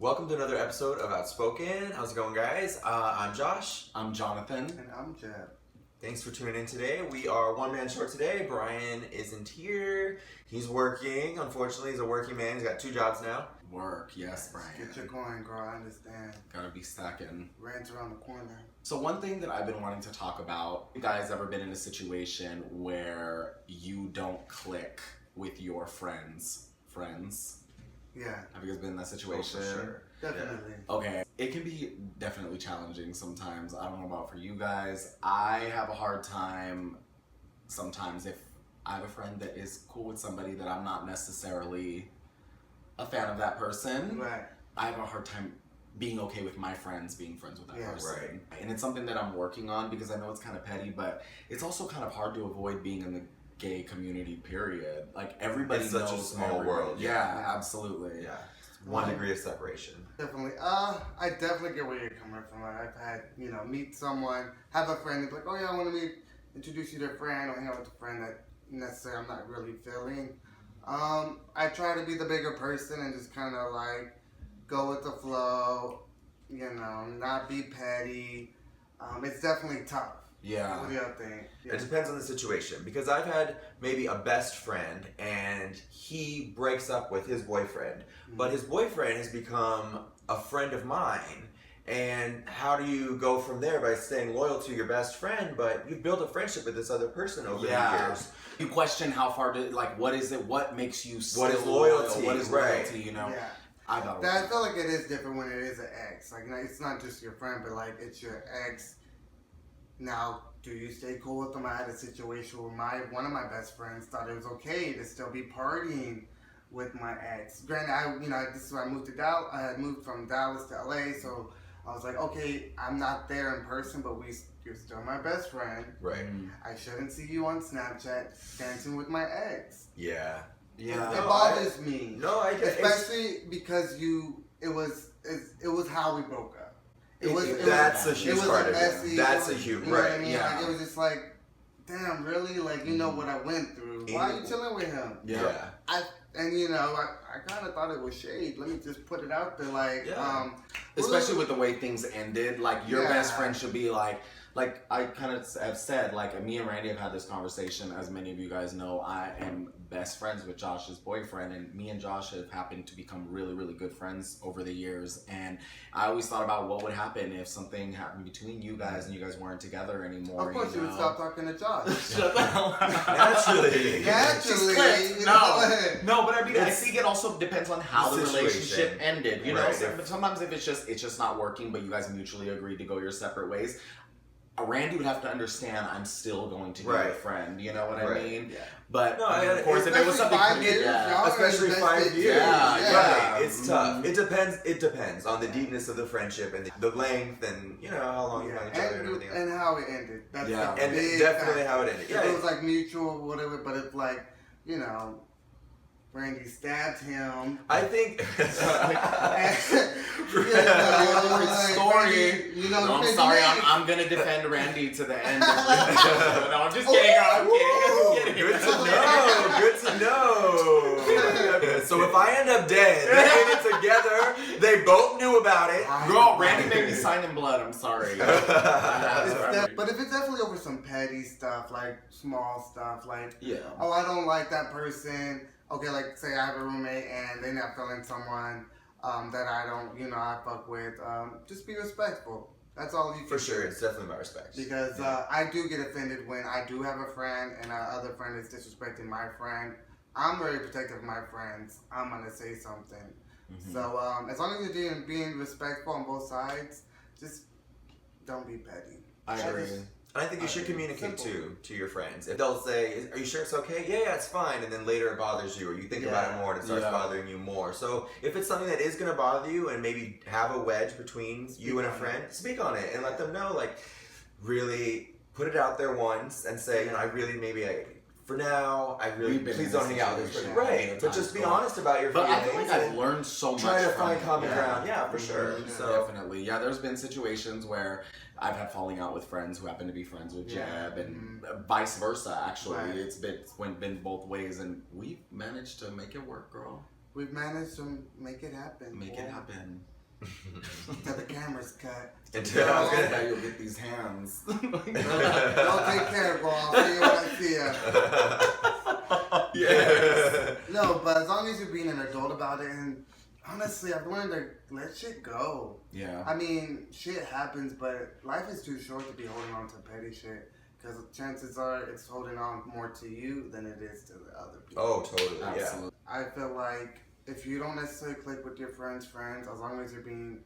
Welcome to another episode of Outspoken. How's it going, guys? I'm Josh. I'm Jonathan. And I'm Jeb. Thanks for tuning in today. We are one man short today. Brian isn't here. He's working. Unfortunately, he's a working man. He's got 2 jobs now. Work, yes, Brian. Get your coin, girl. I understand. Gotta be stacking. Rent around the corner. So one thing that I've been wanting to talk about, you guys ever been in a situation where you don't click with your friends? Yeah. Have you guys been in that situation? Oh, for sure. Definitely. Yeah. Okay. It can be definitely challenging sometimes. I don't know about for you guys. I have a hard time sometimes if I have a friend that is cool with somebody that I'm not necessarily a fan of that person. Right. I have a hard time being okay with my friends being friends with that person. Right. And it's something that I'm working on because I know it's kind of petty, but it's also kind of hard to avoid being in the gay community, period. Like, everybody It's knows such a small everybody. world. Yeah, absolutely. Yeah. 1 degree of separation. Definitely. I definitely get where you're coming from. I've had, meet someone, have a friend that's like, oh yeah, I want to introduce you to a friend or hang out with a friend that necessarily I'm not really feeling. I try to be the bigger person and just kind of like go with the flow, not be petty. It's definitely tough. Yeah. What do y'all think? Yeah. It depends on the situation, because I've had maybe a best friend and he breaks up with his boyfriend, but his boyfriend has become a friend of mine. And how do you go from there? By staying loyal to your best friend, but you've built a friendship with this other person over the years. You question how far to, like, what is it? What makes you still What is loyalty? What is Right. loyalty, Yeah. I feel like it is different when it is an ex. Like, it's not just your friend, but like it's your ex. Now, do you stay cool with them? I had a situation where one of my best friends thought it was okay to still be partying with my ex. Granted, this is when I moved to Dallas. I had moved from Dallas to LA, so I was like, okay, I'm not there in person, but you're still my best friend. Right. I shouldn't see you on Snapchat dancing with my ex. Yeah. Yeah. It bothers me. No, I get especially because it was how we broke up. That's a huge part of messy, it. That's a huge, you know what I right? mean? Yeah. Like, it was just like, damn, really? Like, you know what I went through. Why are you chilling with him? Yeah. I kind of thought it was shade. Let me just put it out there, like, Especially with the way things ended, like, your Yeah. best friend should be like I kind of have said, like, me and Randy have had this conversation. As many of you guys know, I am best friends with Josh's boyfriend, and me and Josh have happened to become really, really good friends over the years. And I always thought about what would happen if something happened between you guys and you guys weren't together anymore. Of course, you would stop talking to Josh. Shut the hell up. Naturally. Naturally. Clicked. you No, know? no, but I mean, I think it also depends on how the Situation. relationship ended. You know, Right. so, but sometimes if it's just not working, but you guys mutually agreed to go your separate ways. Randy would have to understand I'm still going to be Right. your friend. You know what I Right. mean? Yeah. But No, I mean, I- of course, if it was something, 5 years, yeah. y'all Especially invested 5 years. Yeah. Right. It's tough. It depends. It depends on the deepness of the friendship and the length and how long you know each other and everything else. And how it ended. That's Yeah. the And big definitely factor. how it ended. If it was like mutual, whatever, but if like, Randy stabbed him. I think. Story. No, I'm sorry. I'm gonna defend Randy to the end. No, I'm just kidding. I'm kidding. Good to know. Good to know. So if I end up dead, they did it together. They both knew about it. Girl, Randy made me sign in blood. I'm sorry. But if it's definitely over some petty stuff, like small stuff, like, Yeah. oh, I don't like that person. Okay, like, say I have a roommate and they're not feeling someone that I don't, I fuck with. Just be respectful. That's all you can For do. sure, it's definitely about respect. Because I do get offended when I do have a friend and our other friend is disrespecting my friend. I'm very protective of my friends. I'm going to say something. Mm-hmm. So as long as you're being respectful on both sides, just don't be petty. I agree. I think you should communicate Simple. to your friends. If they'll say, "Are you sure it's okay?" Yeah, it's fine. And then later it bothers you, or you think about it more, and it starts bothering you more. So if it's something that is going to bother you, and maybe have a wedge between you and a friend, speak on it and let them know. Like, really put it out there once and say, for now, please don't hang out with this person. Right, but just be honest about your But feelings. I feel like I've learned so much. Try to from find it. common ground. Yeah, for Mhm. sure. Yeah. So Definitely. Yeah, there's been situations where I've had falling out with friends who happen to be friends with Jeb, and vice versa, actually. Right. It's been both ways, and we've managed to make it work, girl. We've managed to make it happen. Make it happen. camera's cut. Until I was Now gonna. you'll get these hands. Don't take care, bro. I'll see you when I see you. Yes. No, but as long as you're being an adult about it, and honestly, I've learned to let shit go. Yeah. I mean, shit happens, but life is too short to be holding on to petty shit. Because chances are it's holding on more to you than it is to the other people. Oh, totally. Absolutely. I feel like if you don't necessarily click with your friends, as long as you're being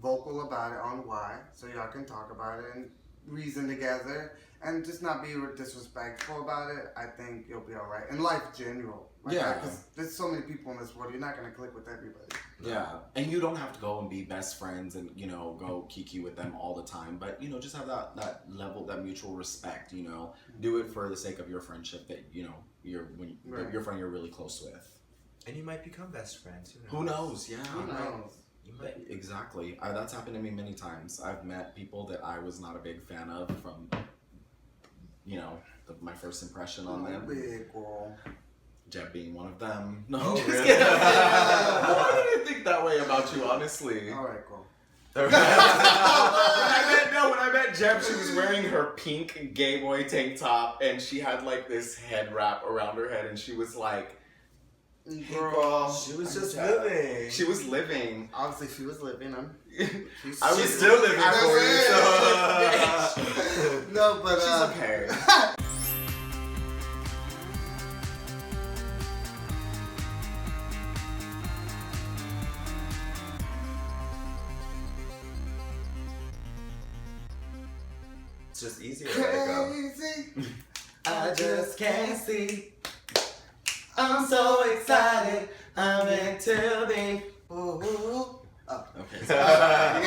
vocal about it on why, so y'all can talk about it and reason together, and just not be disrespectful about it, I think you'll be alright. In life general. Yeah. Because there's so many people in this world, you're not going to click with everybody. Yeah, and you don't have to go and be best friends and, you know, go kiki with them all the time. But, you know, just have that level, that mutual respect, you know. Do it for the sake of your friendship that, you know, your friend you're really close with. And you might become best friends. Who knows? Yeah. Who knows? You might. Exactly. That's happened to me many times. I've met people that I was not a big fan of from, you know, my first impression on them. Big girl. Jeb being one of them. No, Oh, just really? kidding. Why did I think that way about you, honestly? Alright, cool. When I met Jeb, she was wearing her pink gay boy tank top, and she had like this head wrap around her head, and she was like, Girl. She was I'm just jealous. living. she was living. Obviously, she was living. I was She's still living for you. So. No, but She's okay. It's just easier to let it go. crazy. I just can't see. I'm so excited. I'm meant to be. Ooh. Okay. Yeah.